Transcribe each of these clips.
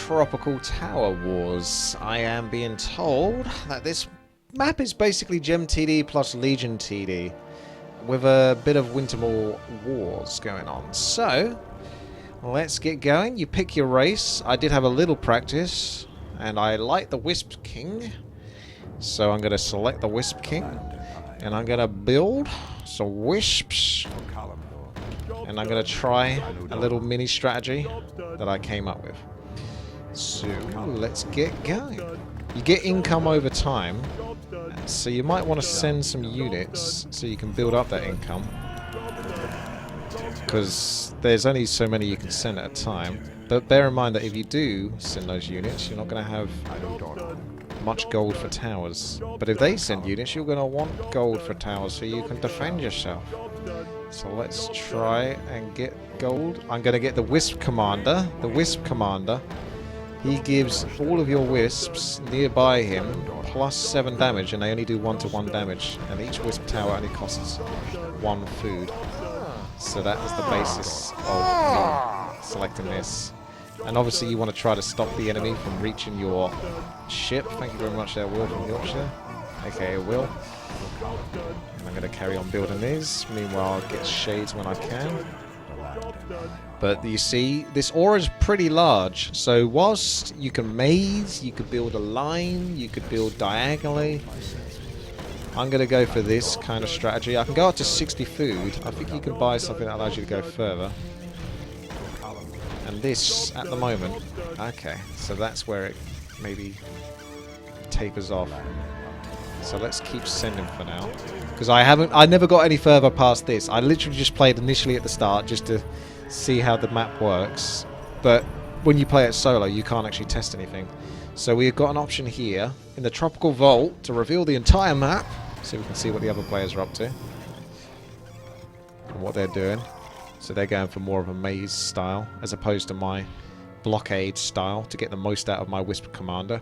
Tropical Tower Wars. I am being told that this map is basically Gem TD plus Legion TD with a bit of Wintermore Wars going on. So, let's get going. You pick your race. I did have a little practice, and I like the Wisp King. So I'm going to select the Wisp King, and I'm going to build some Wisps. And I'm going to try a little mini strategy that I came up with. So, let's get going. You get income over time, so you might want to send some units so you can build up that income. Because there's only so many you can send at a time. But bear in mind that if you do send those units, you're not going to have much gold for towers. But if they send units, you're going to want gold for towers so you can defend yourself. So let's try and get gold. I'm going to get the Wisp Commander. The Wisp Commander, he gives all of your Wisps nearby him plus 7 damage, and they only do 1-to-1 damage. And each Wisp tower only costs 1 food. So that is the basis of me selecting this. And obviously you want to try to stop the enemy from reaching your ship. Thank you very much there, Will from Yorkshire. Okay, Will. And I'm going to carry on building these. Meanwhile, I'll get shades when I can. But you see, this aura is pretty large. So whilst you can maze, you could build a line, you could build diagonally. I'm going to go for this kind of strategy. I can go up to 60 food. I think you can buy something that allows you to go further. And this, at the moment, okay, so that's where it maybe tapers off. So let's keep sending for now. Because I never got any further past this. I literally just played initially at the start just to see how the map works. But when you play it solo, you can't actually test anything. So we've got an option here in the Tropical Vault to reveal the entire map. So we can see what the other players are up to. And what they're doing. So they're going for more of a maze style, as opposed to my blockade style, to get the most out of my Wisp Commander.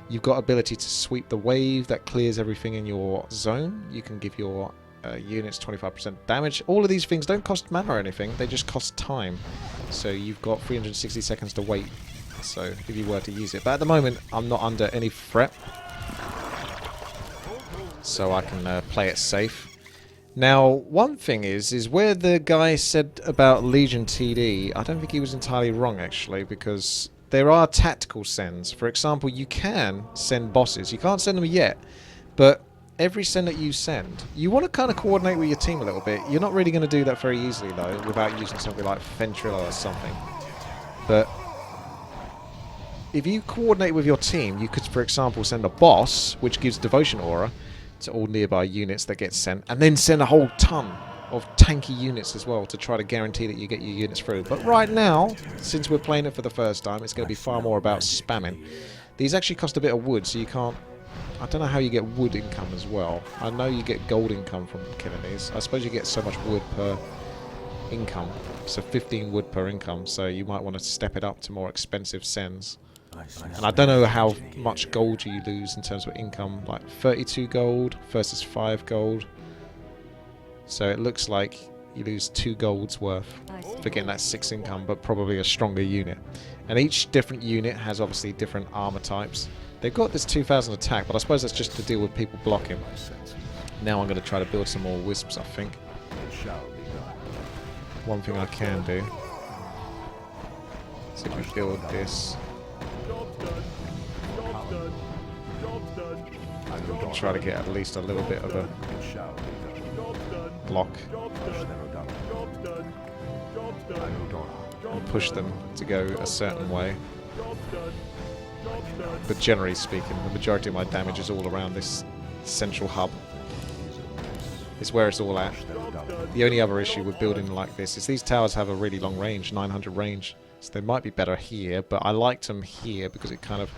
You've got ability to sweep the wave that clears everything in your zone. You can give your units 25% damage. All of these things don't cost mana or anything, they just cost time. So you've got 360 seconds to wait, so if you were to use it. But at the moment, I'm not under any threat, so I can play it safe. Now, one thing is where the guy said about Legion TD, I don't think he was entirely wrong, actually, because there are tactical sends. For example, you can send bosses. You can't send them yet, but every send that you send, you want to kind of coordinate with your team a little bit. You're not really going to do that very easily, though, without using something like Ventrilo or something. But if you coordinate with your team, you could, for example, send a boss, which gives Devotion Aura to all nearby units that get sent, and then send a whole ton of tanky units as well to try to guarantee that you get your units through. But right now, since we're playing it for the first time, it's going to be far more about spamming. These actually cost a bit of wood, so you can't... I don't know how you get wood income as well. I know you get gold income from killing these. I suppose you get so much wood per income, so 15 wood per income, so you might want to step it up to more expensive sends. And I don't know how much gold you lose in terms of income, like 32 gold versus 5 gold. So it looks like you lose 2 golds worth for getting that 6 income, but probably a stronger unit. And each different unit has obviously different armor types. They've got this 2000 attack, but I suppose that's just to deal with people blocking. Now I'm going to try to build some more Wisps, I think. One thing I can do is if we build this, try to get at least a little bit of a block and push them to go a certain way. But generally speaking, the majority of my damage is all around this central hub. It's where it's all at. The only other issue with building like this is these towers have a really long range, 900 range. So they might be better here, but I liked them here because it kind of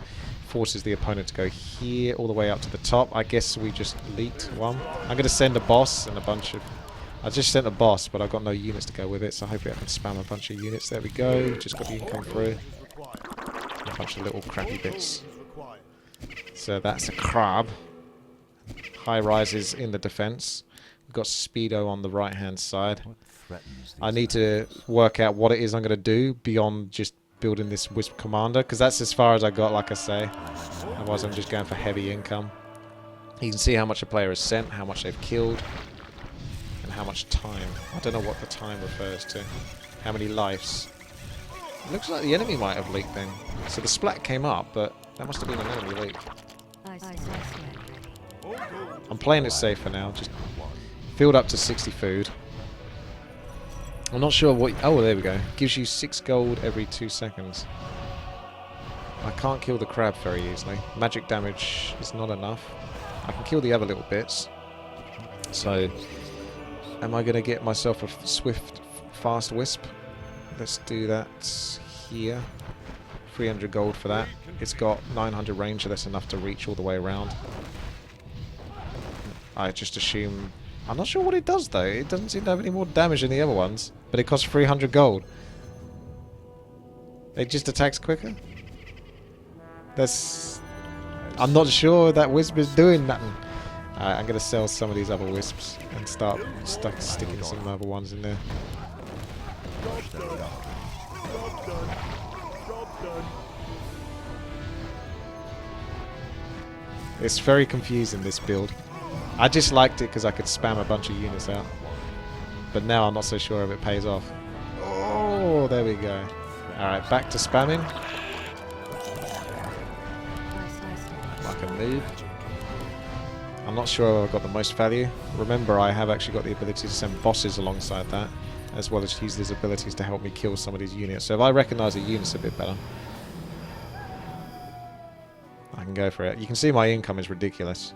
forces the opponent to go here all the way up to the top. I guess we just leaked one. I'm going to send a boss and a bunch of... I just sent a boss, but I've got no units to go with it, so hopefully I can spam a bunch of units. There we go. Just got the income through. A bunch of little crappy bits. So that's a crab. High rises in the defense. We've got Speedo on the right hand side. I need to work out what it is I'm going to do beyond just building this Wisp Commander, because that's as far as I got, like I say. Otherwise I'm just going for heavy income. You can see how much a player has sent, how much they've killed, and how much time. I don't know what the time refers to. How many lives. It looks like the enemy might have leaked then. So the splat came up, but that must have been an enemy leak. I'm playing it safe for now, just filled up to 60 food. I'm not sure what... Oh, there we go. Gives you 6 gold every 2 seconds. I can't kill the crab very easily. Magic damage is not enough. I can kill the other little bits. So, am I going to get myself a swift, fast wisp? Let's do that here. 300 gold for that. It's got 900 range, so that's enough to reach all the way around. I just assume... I'm not sure what it does though. It doesn't seem to have any more damage than the other ones. But it costs 300 gold. It just attacks quicker? That's... I'm not sure that wisp is doing nothing. I'm going to sell some of these other wisps and start sticking some other ones in there. It's very confusing, this build. I just liked it because I could spam a bunch of units out. But now I'm not so sure if it pays off. Oh, there we go. Alright, back to spamming. I can move. I'm not sure I've got the most value. Remember, I have actually got the ability to send bosses alongside that, as well as use these abilities to help me kill some of these units. So if I recognise a unit's a bit better, I can go for it. You can see my income is ridiculous.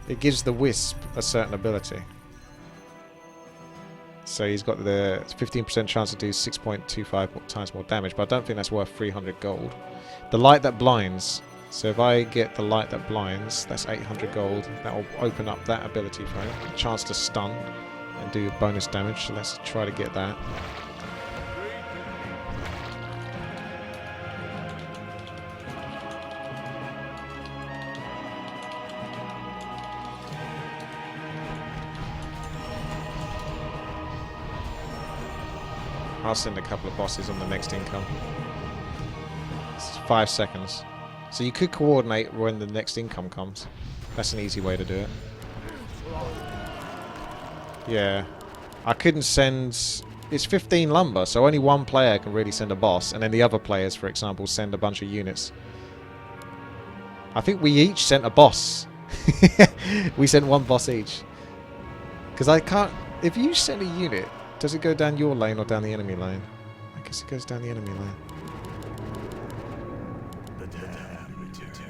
It gives the Wisp a certain ability. So he's got the 15% chance to do 6.25 times more damage, but I don't think that's worth 300 gold. The Light That Blinds. So if I get the Light That Blinds, that's 800 gold. That will open up that ability for him. A chance to stun and do bonus damage. So let's try to get that. I'll send a couple of bosses on the next income. It's 5 seconds. So you could coordinate when the next income comes. That's an easy way to do it. Yeah. I couldn't send... It's 15 lumber, so only one player can really send a boss, and then the other players, for example, send a bunch of units. I think we each sent a boss. We sent one boss each. Because I can't... If you send a unit... Does it go down your lane or down the enemy lane? I guess it goes down the enemy lane.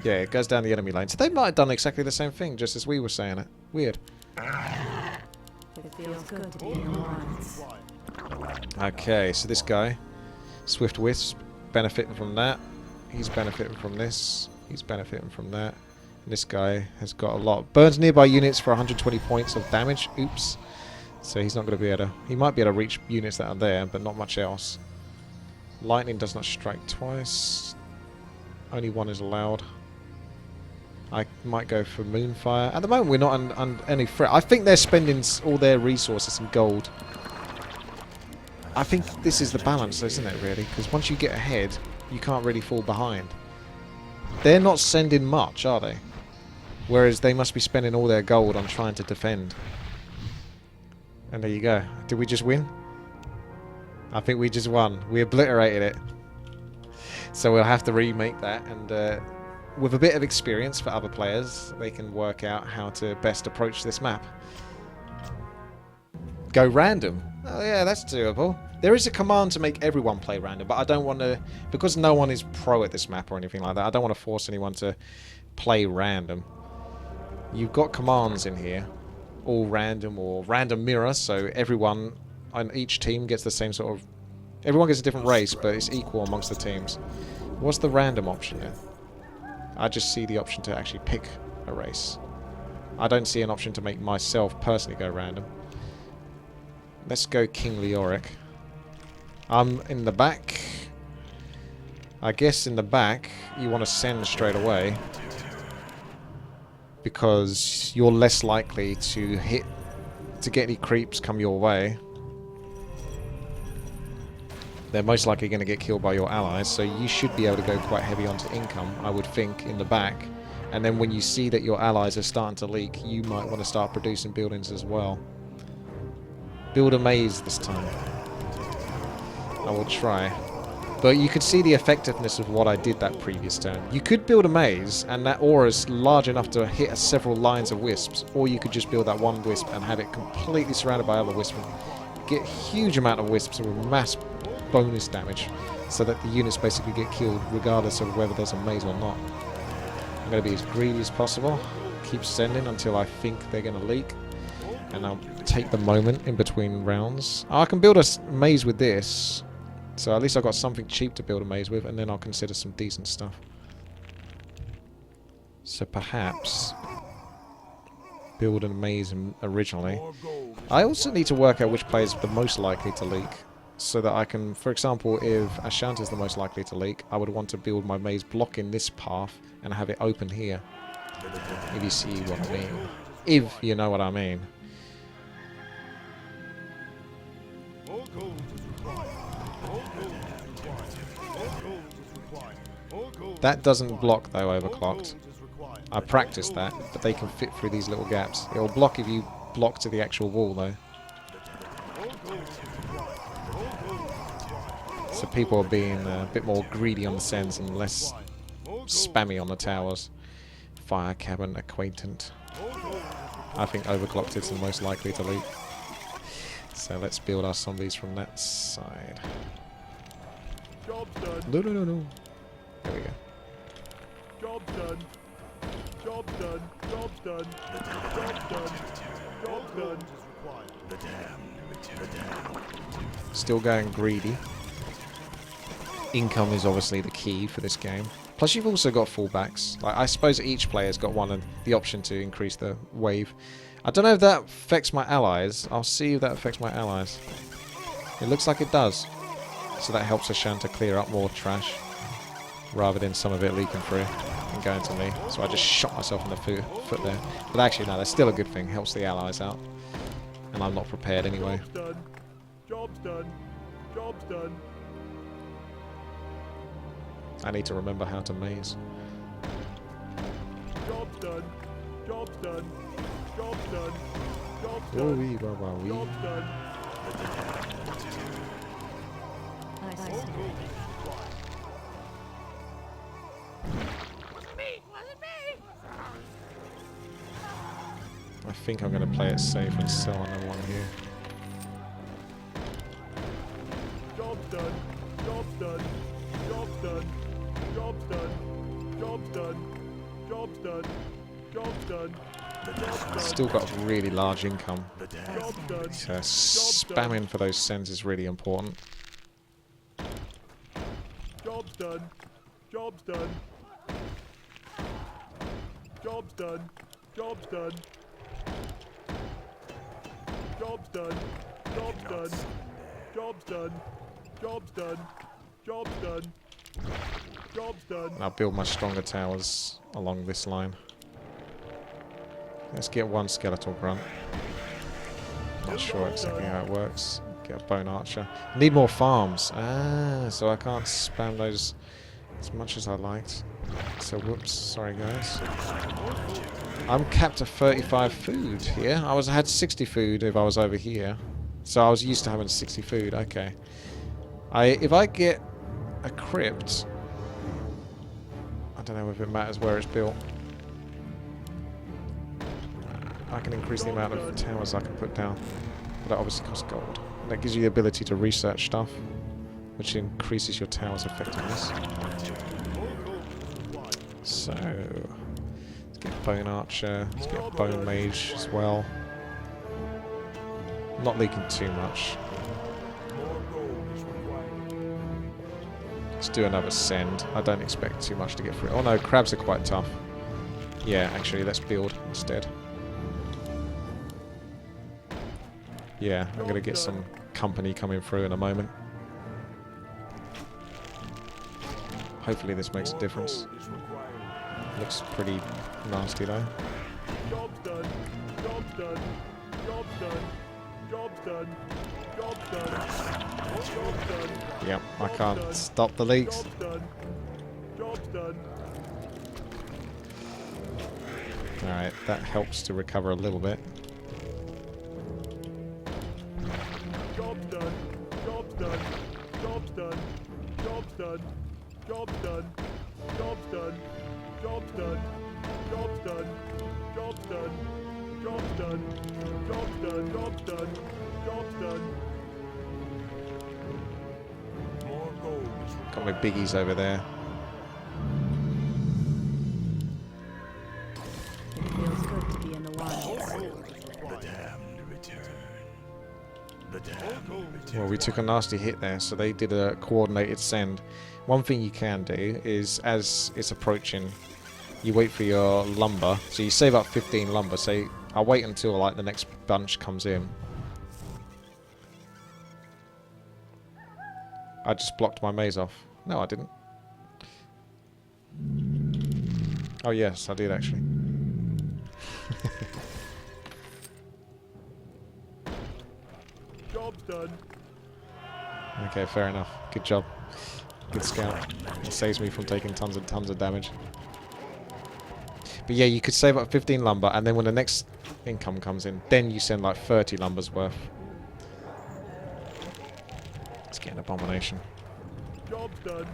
Yeah, it goes down the enemy lane. So they might have done exactly the same thing, just as we were saying it. Weird. It feels good to be in lines. Okay, so this guy, Swift Wisp, benefiting from that. He's benefiting from this. He's benefiting from that. And this guy has got a lot. Burns nearby units for 120 points of damage. Oops. So he's not going to be able to... He might be able to reach units that are there, but not much else. Lightning does not strike twice. Only one is allowed. I might go for Moonfire. At the moment, we're not on any threat. I think they're spending all their resources in gold. I think this is the balance, isn't it, really? Because once you get ahead, you can't really fall behind. They're not sending much, are they? Whereas they must be spending all their gold on trying to defend. And there you go. Did we just win? I think we just won. We obliterated it. So we'll have to remake that, and with a bit of experience for other players, they can work out how to best approach this map. Go random. Oh yeah, that's doable. There is a command to make everyone play random, but I don't want to... Because no one is pro at this map or anything like that, I don't want to force anyone to play random. You've got commands in here. All random or random mirror, so everyone on each team gets the same sort of... Everyone gets a different race, but it's equal amongst the teams. What's the random option then? I just see the option to actually pick a race. I don't see an option to make myself personally go random. Let's go King Leoric. I'm in the back. I guess in the back you want to send straight away, because you're less likely to get any creeps come your way. they're most likely going to get killed by your allies, so you should be able to go quite heavy onto income, I would think, in the back. And then when you see that your allies are starting to leak, you might want to start producing buildings as well. Build a maze this time. I will try. But you could see the effectiveness of what I did that previous turn. You could build a maze, and that aura's large enough to hit several lines of wisps, or you could just build that one wisp and have it completely surrounded by other wisps. Get a huge amount of wisps with mass bonus damage, so that the units basically get killed regardless of whether there's a maze or not. I'm going to be as greedy as possible. Keep sending until I think they're going to leak. And I'll take the moment in between rounds. Oh, I can build a maze with this. So at least I've got something cheap to build a maze with, and then I'll consider some decent stuff. So perhaps build a maze originally. I also need to work out which player is the most likely to leak, so that I can, for example, if Ashanti is the most likely to leak, I would want to build my maze blocking this path and have it open here. If you see what I mean. If you know what I mean. That doesn't block though, overclocked. I practiced that, but they can fit through these little gaps. It'll block if you block to the actual wall though. So people are being a bit more greedy on the sends and less spammy on the towers. Fire cabin acquaintant. I think overclocked is the most likely to leak. So let's build our zombies from that side. No. There we go. Job done. Job done. Job done. Job done. Job done. Still going greedy. Income is obviously the key for this game. Plus you've also got fallbacks. Like, I suppose each player's got the option to increase the wave. I don't know if that affects my allies. I'll see if that affects my allies. It looks like it does. So that helps Ashanti clear up more trash, rather than some of it leaking through and going to me. So I just shot myself in the foot there. But actually, no, that's still a good thing. Helps the allies out. And I'm not prepared anyway. Job's done. Job's done. Job's done. I need to remember how to maze. Job's done. Job's done. Job's done. Job's done. Woo-wee, wah-wah-wee. Job's done. I see. I think I'm going to play it safe and sell another one here. Job's done. Job's done. Job's done. Job's done. Job's done. Job's done. Job's done. Job's done. Still got a really large income. Job's done. So spamming for those sends is really important. Job's done. Job's done. Job's done. Job's done. Job's done. Job's done. Job's done. Job's done. Job's done. Job's done. And I'll build my stronger towers along this line. Let's get one skeletal grunt. Not sure exactly how it works. Get a bone archer. Need more farms. Ah, so I can't spam those as much as I liked. So whoops, sorry guys. I'm capped at 35 food here. I had 60 food if I was over here. So I was used to having 60 food, okay. If I get a crypt, I don't know if it matters where it's built. I can increase the amount of towers I can put down. But that obviously costs gold. And that gives you the ability to research stuff, which increases your tower's effectiveness. So let's get bone archer, let's get bone mage as well. Not leaking too much. Let's do another send. I don't expect too much to get through. Oh no, crabs are quite tough. Yeah, actually, let's build instead. Yeah, I'm going to get some company coming through in a moment. Hopefully this makes a difference. Looks pretty nasty though. Job's done. Job's done. Job's done. Job done. Job done. Job done. Yep, I can't stop the leaks. Job done. Job done. Alright, that helps to recover a little bit. Job done. Job done. Job done. Job done. Job done. Job done. Job done. Job done. Job done. Job done. Job done. Job done. Job done. More gold is Got my biggies over there. It feels good to be in the wild. the damned return. The damned return. Well, we took a nasty hit there, so they did a coordinated send. One thing you can do is, as it's approaching, you wait for your lumber. So you save up 15 lumber. So I'll wait until like the next bunch comes in. I just blocked my maze off. No, I didn't. Oh yes, I did actually. Job done. Okay, fair enough. Good job. Good scout. It saves me from taking tons and tons of damage. But yeah, you could save up 15 lumber, and then when the next income comes in, then you send like 30 lumber's worth. Let's get an abomination. Job done.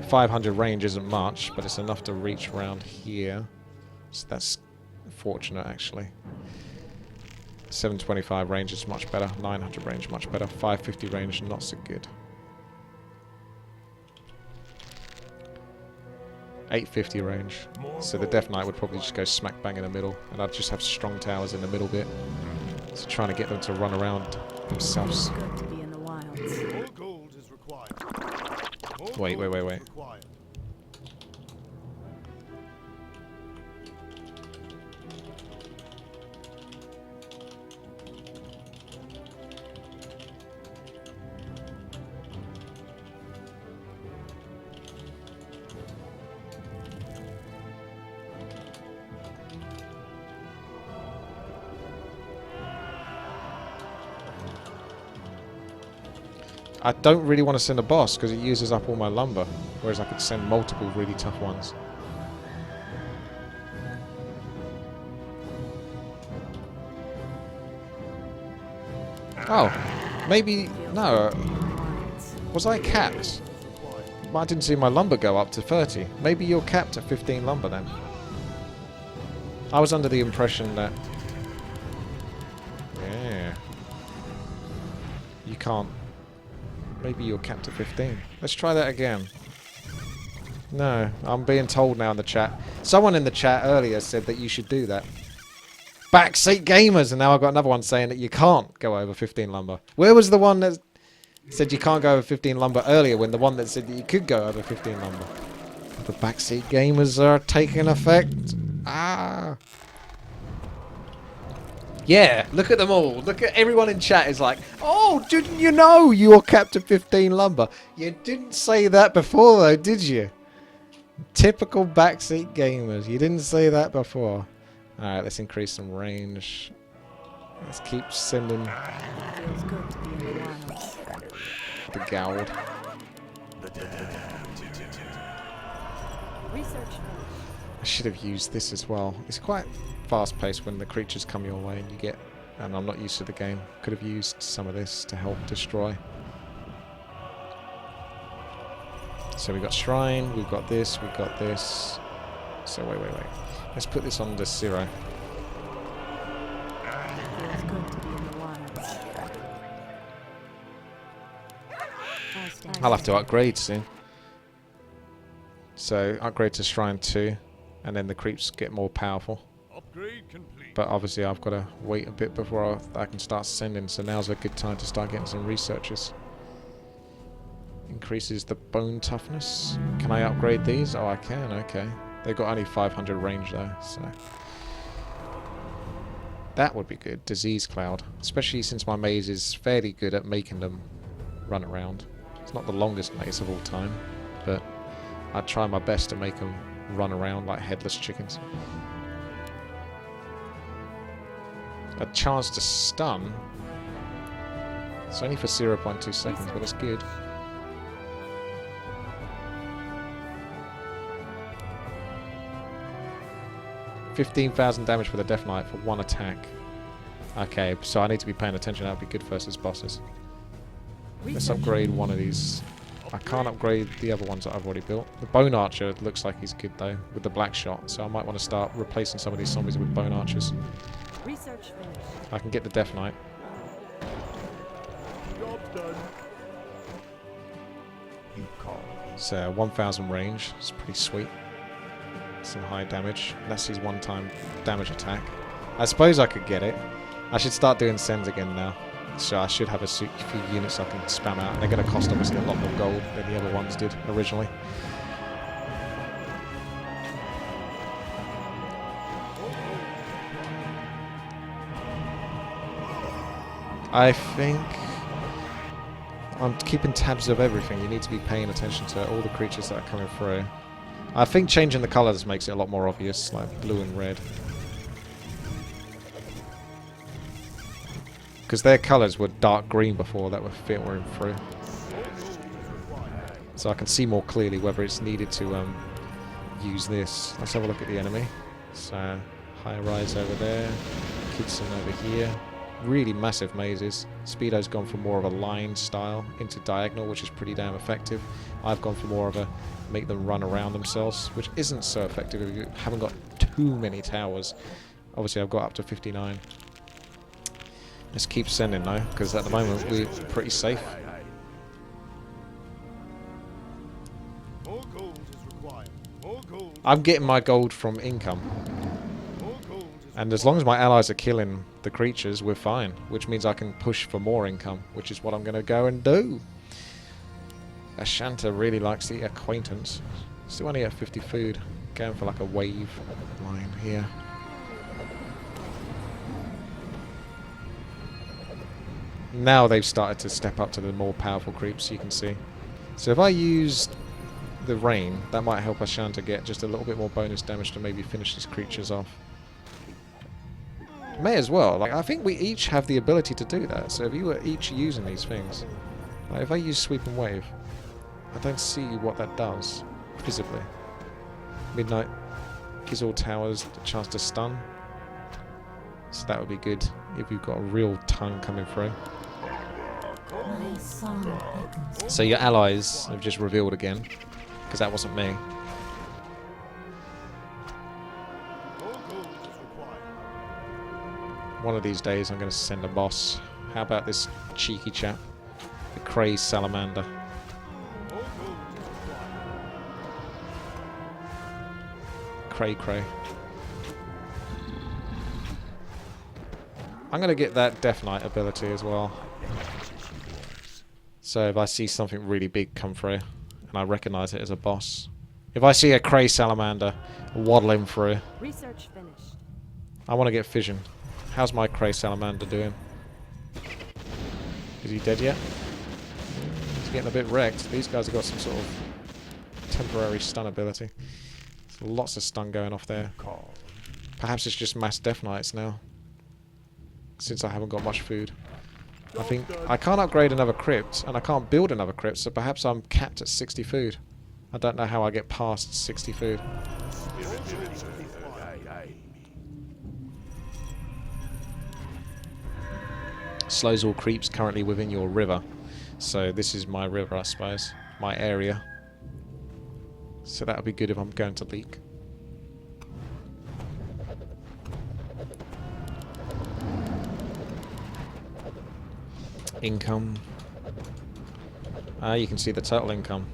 500 range isn't much, but it's enough to reach around here. So that's fortunate, actually. 725 range is much better. 900 range much better. 550 range not so good. 850 range. So the Death Knight would probably just go smack bang in the middle, and I'd just have strong towers in the middle bit. So trying to get them to run around themselves. It's good to be in the wilds. More gold is required. More Wait. gold is required. I don't really want to send a boss because it uses up all my lumber, whereas I could send multiple really tough ones. Oh, maybe... no. Was I capped? I didn't see my lumber go up to 30. Maybe you're capped at 15 lumber then. I was under the impression that... yeah. You can't... maybe you're capped at 15. Let's try that again. No, I'm being told now in the chat. Someone in the chat earlier said that you should do that. Backseat gamers! And now I've got another one saying that you can't go over 15 lumber. Where was the one that said you can't go over 15 lumber earlier when the one that said that you could go over 15 lumber? The backseat gamers are taking effect. Ah. Yeah, look at them all. Look at everyone in chat is like, oh, didn't you know you're capped at 15 lumber? You didn't say that before though, did you? Typical backseat gamers. You didn't say that before. Alright, let's increase some range. Let's keep sending Feels good to be in the wilds. the gold. Research. I should have used this as well. It's quite fast paced when the creatures come your way and you get... and I'm not used to the game. Could have used some of this to help destroy. So we've got Shrine, we've got this, we've got this. So wait. Let's put this on the Zero. Feels good to be in the wilds. I'll have to upgrade soon. So upgrade to Shrine 2 and then the creeps get more powerful. Upgrade complete. But obviously I've got to wait a bit before I can start sending, so now's a good time to start getting some researchers. Increases the bone toughness. Can I upgrade these? Oh, I can, okay. They've got only 500 range though, so... that would be good. Disease Cloud. Especially since my maze is fairly good at making them run around. It's not the longest maze of all time, but I try my best to make them run around like headless chickens. A chance to stun. It's only for 0.2 seconds, but it's good. $15,000 damage for the Death Knight for one attack. Okay, so I need to be paying attention. That would be good versus bosses. Let's upgrade one of these. I can't upgrade the other ones that I've already built. The Bone Archer looks like he's good though, with the black shot. So I might want to start replacing some of these zombies with Bone Archers. Research finished. I can get the Death Knight. Job done. So 1,000 range. It's pretty sweet. Some high damage. That's his one-time damage attack. I suppose I could get it. I should start doing sends again now. So I should have a few units I can spam out. And they're going to cost obviously a lot more gold than the other ones did originally. I think I'm keeping tabs of everything. You need to be paying attention to all the creatures that are coming through. I think changing the colours makes it a lot more obvious, like blue and red. Because their colours were dark green before that were filtering through. So I can see more clearly whether it's needed to use this. Let's have a look at the enemy. So, high rise over there, Kidson over here. Really massive mazes. Speedo's gone from more of a line style into diagonal, which is pretty damn effective. I've gone for more of a make them run around themselves, which isn't so effective if you haven't got too many towers. Obviously I've got up to 59. Let's keep sending though, because at the moment we're pretty safe. I'm getting my gold from income. And as long as my allies are killing the creatures, we're fine. Which means I can push for more income, which is what I'm going to go and do. Ashanta really likes the acquaintance. Still only at 50 food. Going for like a wave line here. Now they've started to step up to the more powerful creeps, you can see. So if I use the rain, that might help Ashanta get just a little bit more bonus damage to maybe finish these creatures off. May as well. Like, I think we each have the ability to do that. So if you were each using these things, like if I use sweep and wave, I don't see what that does visibly. Midnight gives all towers a chance to stun, so that would be good if you've got a real tongue coming through. So your allies have just revealed again, because that wasn't me. One of these days I'm going to send a boss. How about this cheeky chap? The Crazed Salamander. Cray cray. I'm going to get that Death Knight ability as well. So if I see something really big come through, and I recognise it as a boss. If I see a Crazed Salamander waddling through, Research finished. I want to get Fission. How's my Crazed Salamander doing? Is he dead yet? He's getting a bit wrecked. These guys have got some sort of temporary stun ability. There's lots of stun going off there. Perhaps it's just mass Death Knights now, since I haven't got much food. I think I can't upgrade another crypt, and I can't build another crypt, so perhaps I'm capped at 60 food. I don't know how I get past 60 food. Slows all creeps currently within your river. So this is my river, I suppose. My area. So that would be good if I'm going to leak. Income. You can see the total income.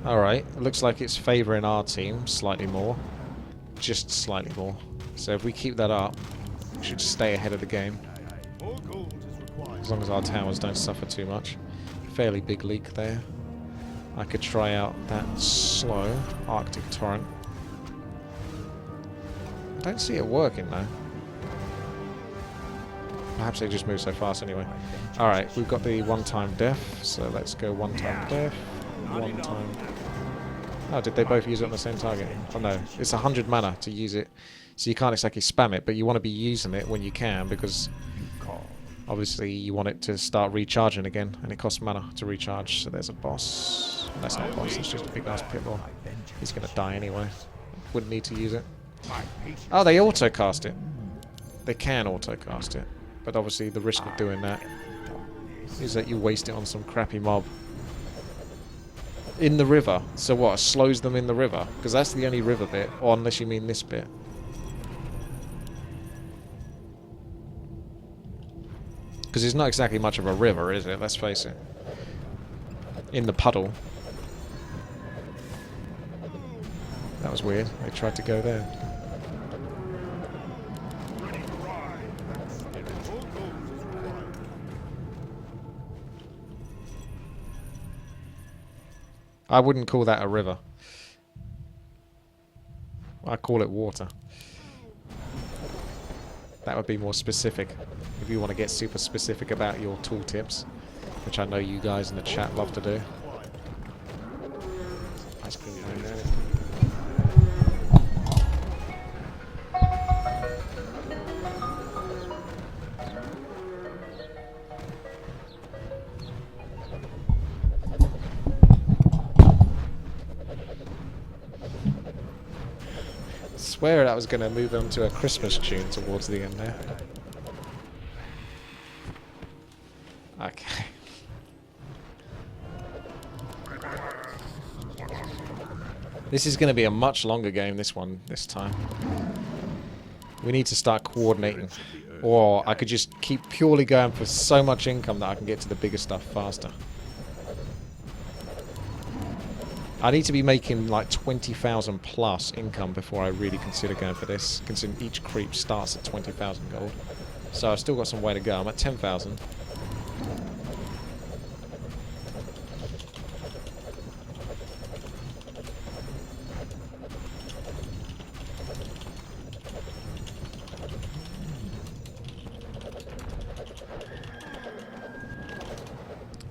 Alright, looks like it's favouring our team slightly more. Just slightly more. So if we keep that up, we should stay ahead of the game. As long as our towers don't suffer too much. Fairly big leak there. I could try out that slow Arctic Torrent. I don't see it working though. Perhaps they just move so fast anyway. Alright, we've got the one-time death, so let's go one-time death. One time. Oh, did they both use it on the same target? Oh no, it's 100 mana to use it. So you can't exactly spam it, but you want to be using it when you can, because obviously you want it to start recharging again, and it costs mana to recharge. So there's a boss. That's not a boss, it's just a big ass pitbull. He's going to die anyway. Wouldn't need to use it. Oh, they auto-cast it. They can auto-cast it. But obviously the risk of doing that is that you waste it on some crappy mob. In the river. So what? Slows them in the river? Because that's the only river bit. Or unless you mean this bit. Because it's not exactly much of a river, is it? Let's face it. In the puddle. That was weird. They tried to go there. I wouldn't call that a river. I call it water. That would be more specific. If you want to get super specific about your tooltips, which I know you guys in the chat love to do. Ice cream cone there. I swear that was going to move on to a Christmas tune towards the end there. Okay. This is going to be a much longer game, this time. We need to start coordinating. Or I could just keep purely going for so much income that I can get to the bigger stuff faster. I need to be making like 20,000 plus income before I really consider going for this, considering each creep starts at 20,000 gold. So I've still got some way to go. I'm at 10,000.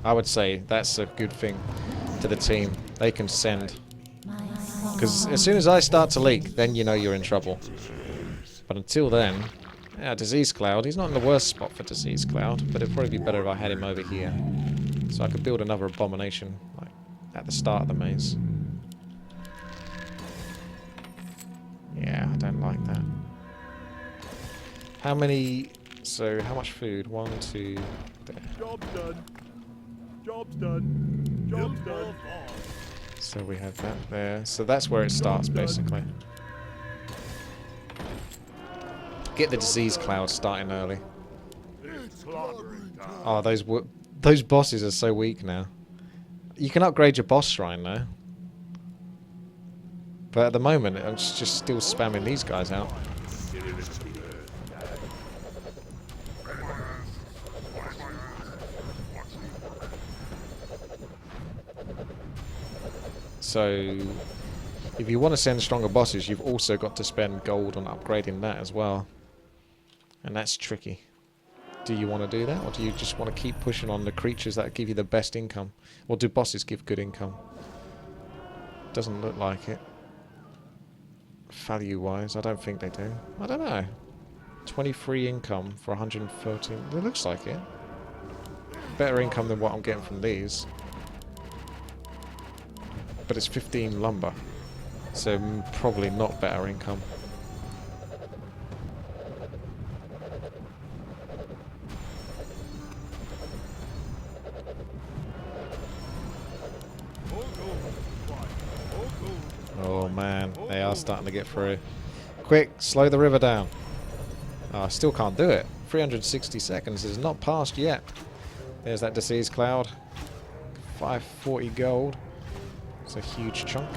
I would say that's a good thing to the team. They can send. Because as soon as I start to leak, then you know you're in trouble. But until then, yeah, Disease Cloud. He's not in the worst spot for Disease Cloud, but it'd probably be better if I had him over here. So I could build another abomination like at the start of the maze. Yeah, I don't like that. How many... So, how much food? 1, 2... There. Job done. Job's done. Job's done. So we have that there. So that's where it starts, basically. Get the Disease Cloud starting early. Oh, those bosses are so weak now. You can upgrade your boss shrine, though. But at the moment, I'm just still spamming these guys out. So, if you want to send stronger bosses, you've also got to spend gold on upgrading that as well. And that's tricky. Do you want to do that, or do you just want to keep pushing on the creatures that give you the best income? Or do bosses give good income? Doesn't look like it. Value-wise, I don't think they do. I don't know. 23 income for 113. It looks like it. Better income than what I'm getting from these. But it's 15 lumber, so probably not better income. Oh man, they are starting to get through. Quick, slow the river down. Oh, I still can't do it. 360 seconds is not passed yet. There's that Disease Cloud. 540 gold. It's a huge chunk.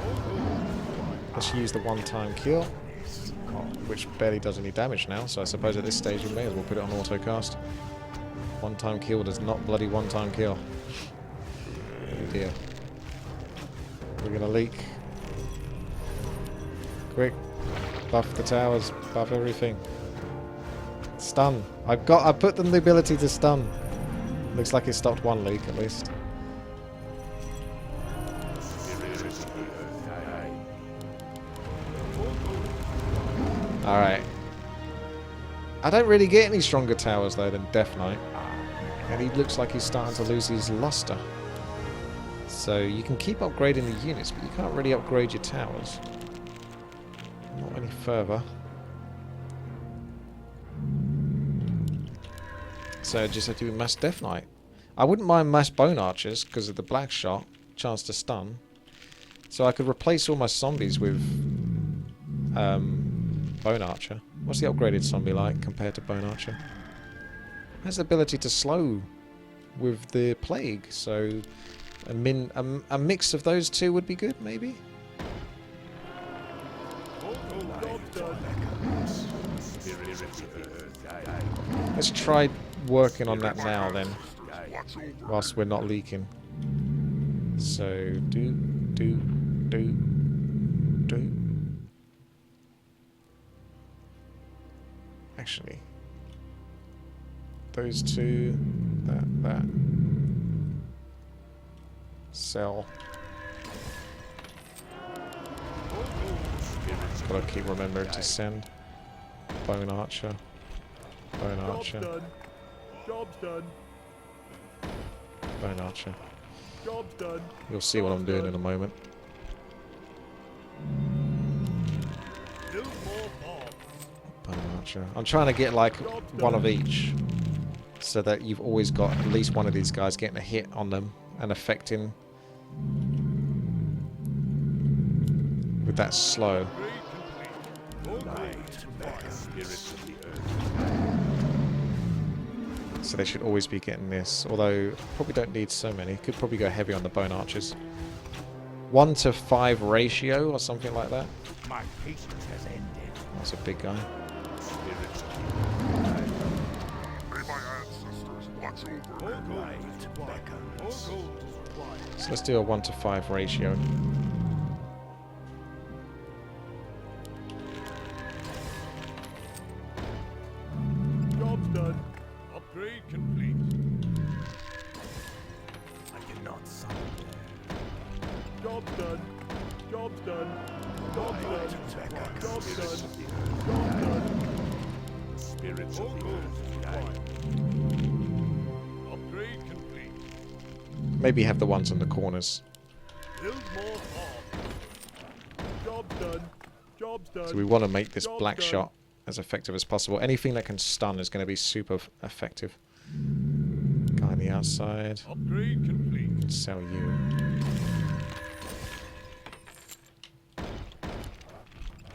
Let's use the one-time kill, which barely does any damage now, so I suppose at this stage we may as well put it on auto-cast. One-time kill does not bloody one-time kill. Oh dear. We're gonna leak. Quick. Buff the towers, buff everything. Stun. I put them the ability to stun. Looks like it stopped one leak at least. Alright. I don't really get any stronger towers though than Death Knight. And he looks like he's starting to lose his luster. So you can keep upgrading the units, but you can't really upgrade your towers. Not any further. So just have to do mass Death Knight. I wouldn't mind mass Bone Archers because of the black shot, chance to stun. So I could replace all my zombies with Bone Archer. What's the upgraded zombie like compared to Bone Archer? Has the ability to slow with the plague, so a mix of those two would be good, maybe? Let's try working on that now then, whilst we're not leaking. So, do. Actually, those two, that. Sell. Gotta keep remembering to send. Bone Archer. Bone Archer. Job's done. Bone Archer. Job's done. You'll see what I'm doing in a moment. Build more bombs. Bone Archer. I'm trying to get like one of each, so that you've always got at least one of these guys getting a hit on them and affecting with that slow. So they should always be getting this, although probably don't need so many. Could probably go heavy on the Bone Archers. 1:5 ratio or something like that. My patience has ended. That's a big guy. May my ancestors watch over me. So let's do a 1:5 ratio. Job's done. Upgrade complete. I cannot summon there. Job's done. Job's done. Job's done. Job's done. Job's done. Spirits of the earth. Upgrade complete. Maybe have the ones on the corners. Build more bombs. Job's done. Job's done. So we want to make this Job black done. shot as effective as possible. Anything that can stun is going to be super effective. Guy on the outside. Upgrade complete. Sell you.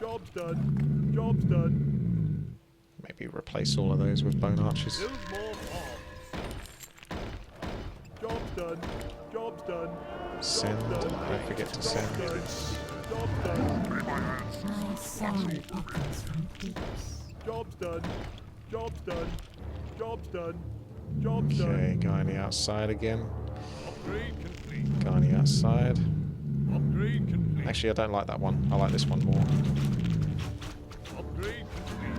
Job's done. Job's done. Maybe replace all of those with Bone Archers. Build more bombs. Job's done. Job's done. Send. Don't forget to send. Job's done. May my ancestors My sound echoes from deeps. Job's done. Job's done. Job's done. Job's Okay, done. guy on the outside again. Upgrade complete. Guy on the outside. Upgrade complete. Actually, I don't like that one. I like this one more. Upgrade complete.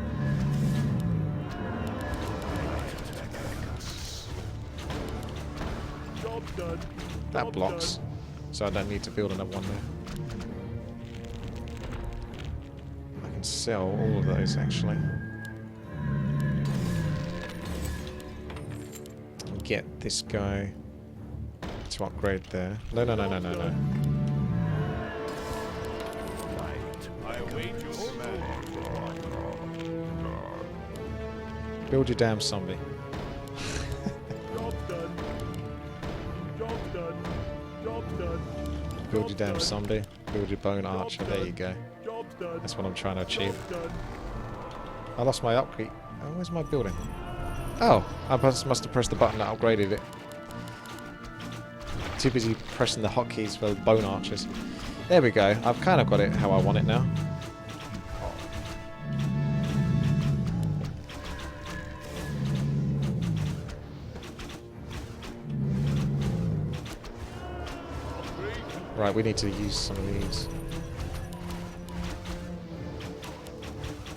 Job's done. That Job's blocks. done. So I don't need to build another one there. I can sell all of those actually. Get this guy to upgrade there. No. I await your command. Build your damn zombie. Job's done. Job's done. Job's done. Build your damn zombie. Build your Bone Archer. There you go. Job's done. That's what I'm trying to achieve. Job's done. I lost my upgrade. Oh, where's my building? Oh, I must have pressed the button that upgraded it. Too busy pressing the hotkeys for Bone Archers. There we go. I've kind of got it how I want it now. Right, we need to use some of these.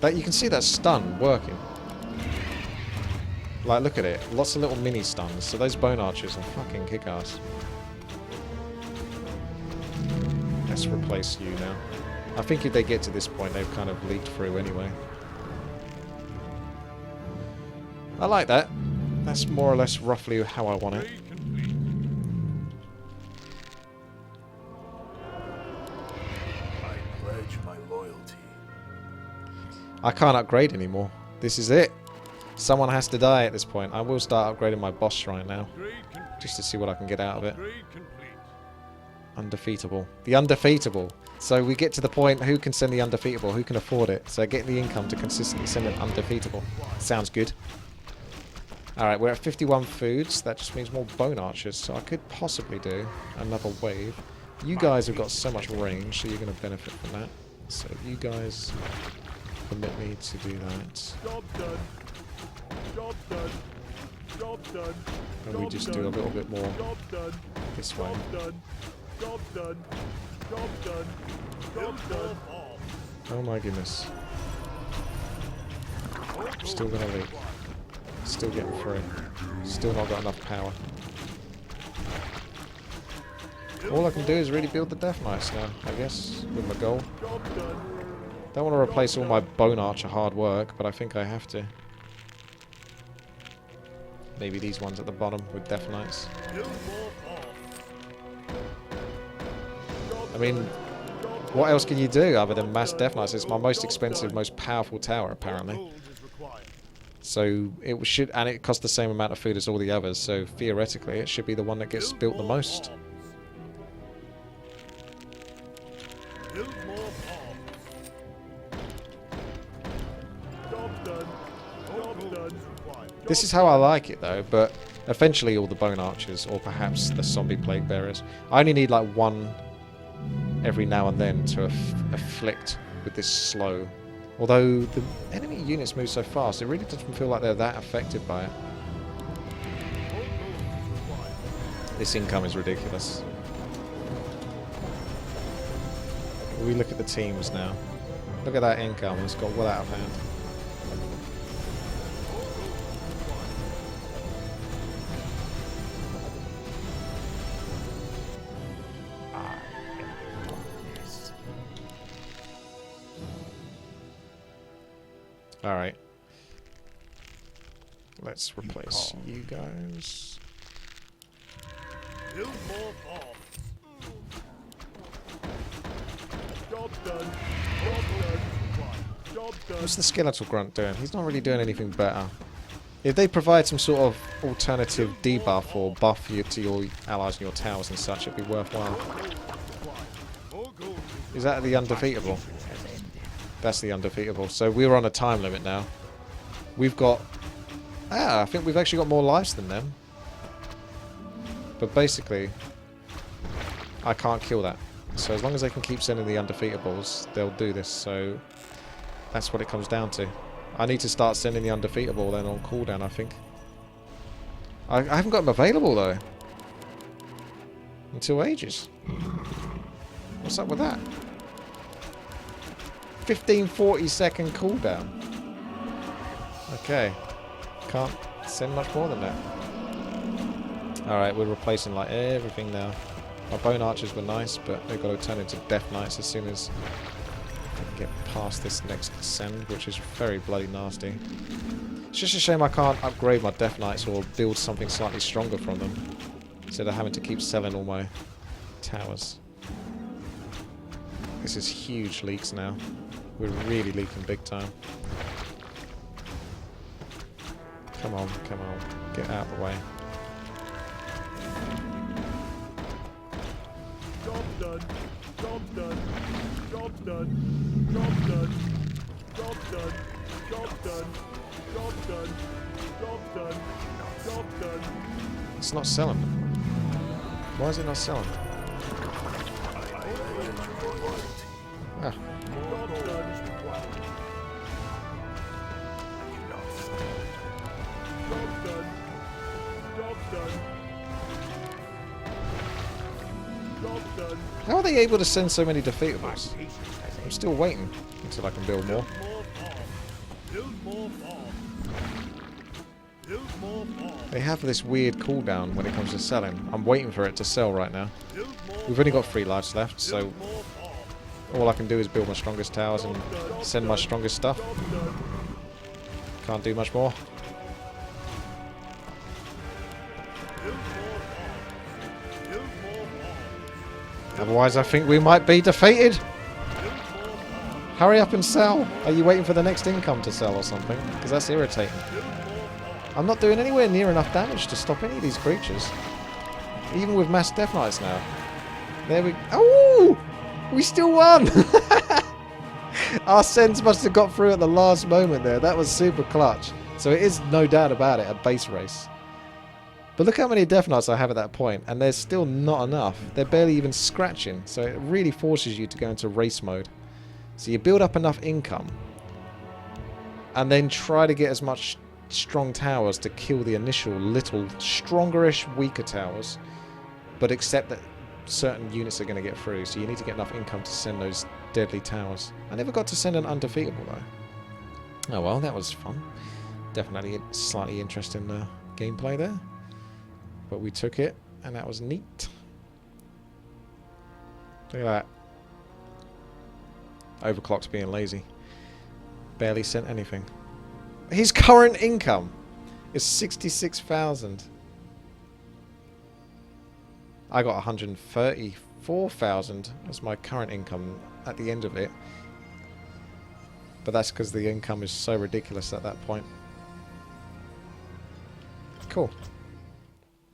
But you can see that stun working. Like, look at it. Lots of little mini stuns. So those Bone Archers are fucking kick-ass. Let's replace you now. I think if they get to this point, they've kind of leaked through anyway. I like that. That's more or less roughly how I want it. Upgrade complete. I pledge my loyalty. I can't upgrade anymore. This is it. Someone has to die at this point. I will start upgrading my boss shrine now, Upgrade complete. just to see what I can get out of it. Upgrade complete. Undefeatable. The undefeatable. So we get to the point, who can send the undefeatable? Who can afford it? So get the income to consistently send an undefeatable. Sounds good. Alright, we're at 51 foods. That just means more bone archers. So I could possibly do another wave. You guys have got so much range, so you're going to benefit from that. So you guys permit me to do that. Job done. Job done. Job done. And we just do a little bit more Job done. this way. Job done. Job done. Job done. Job done. Oh my goodness. Still going to leak. Still getting through. Still not got enough power. All I can do is really build the Death Knights now, I guess, with my goal. Job done. Don't want to replace all my Bone Archer hard work, but I think I have to. Maybe these ones at the bottom with Death Knights. I mean, what else can you do other than mass Death Knights? It's my most expensive, most powerful tower, apparently. Gold is required. So it should, and it costs the same amount of food as all the others. So theoretically, it should be the one that gets built the most. Build more bombs. Job done. Job done. This is how I like it, though. But eventually, all the Bone Archers, or perhaps the Zombie Plague Bearers. I only need like one every now and then to afflict with this slow. Although the enemy units move so fast, it really doesn't feel like they're that affected by it. This income is ridiculous. We look at the teams now. Look at that income, it's got well out of hand. Alright. Let's replace you guys. Build more bombs. Job done. Job done. Job done. What's the Skeletal Grunt doing? He's not really doing anything better. If they provide some sort of alternative debuff or buff to your allies and your towers and such, it'd be worthwhile. Is that the undefeatable? That's the undefeatable. So we're on a time limit now. We've got... I think we've actually got more lives than them. But basically, I can't kill that. So as long as they can keep sending the undefeatables, they'll do this. So that's what it comes down to. I need to start sending the undefeatable then on cooldown, I think. I haven't got them available though. Until ages. What's up with that? 15-40-second cooldown. Okay. Can't send much more than that. Alright, we're replacing like everything now. My Bone Archers were nice, but they've got to turn into Death Knights as soon as I can get past this next send, which is very bloody nasty. It's just a shame I can't upgrade my Death Knights or build something slightly stronger from them, instead of having to keep selling all my towers. This is huge leaks now. We're really leaking big time. Come on, come on. Get out of the way. Job done. Job done. Job done. Job done. Job done. Job done. Job done. Job done. Job done. It's not selling. Why is it not selling? Ah. Job done. Job done. Job done. Job done. How are they able to send so many defeatables? I'm still waiting until I can build more. Build more bombs. Build more bombs. They have this weird cooldown when it comes to selling. I'm waiting for it to sell right now. Build more. We've only got 3 lives left, so Build more bombs. all I can do is build my strongest towers and send my strongest stuff. Job done. Can't do much more. Otherwise, I think we might be defeated. Hurry up and sell. Are you waiting for the next income to sell or something? Because that's irritating. I'm not doing anywhere near enough damage to stop any of these creatures. Even with mass death knights now. There we... Oh! We still won! Our sends must have got through at the last moment there. That was super clutch. So it is no doubt about it a base race. But look how many death knights I have at that point, and there's still not enough. They're barely even scratching. So it really forces you to go into race mode. So you build up enough income, and then try to get as much strong towers to kill the initial little stronger-ish, weaker towers, but accept that certain units are going to get through, so you need to get enough income to send those deadly towers. I never got to send an undefeatable though. Oh well, that was fun. Definitely a slightly interesting gameplay there, but we took it, and that was neat. Look at that. Overclock's being lazy. Barely sent anything. His current income is 66,000. I got 134,000 as my current income at the end of it. But that's because the income is so ridiculous at that point. Cool.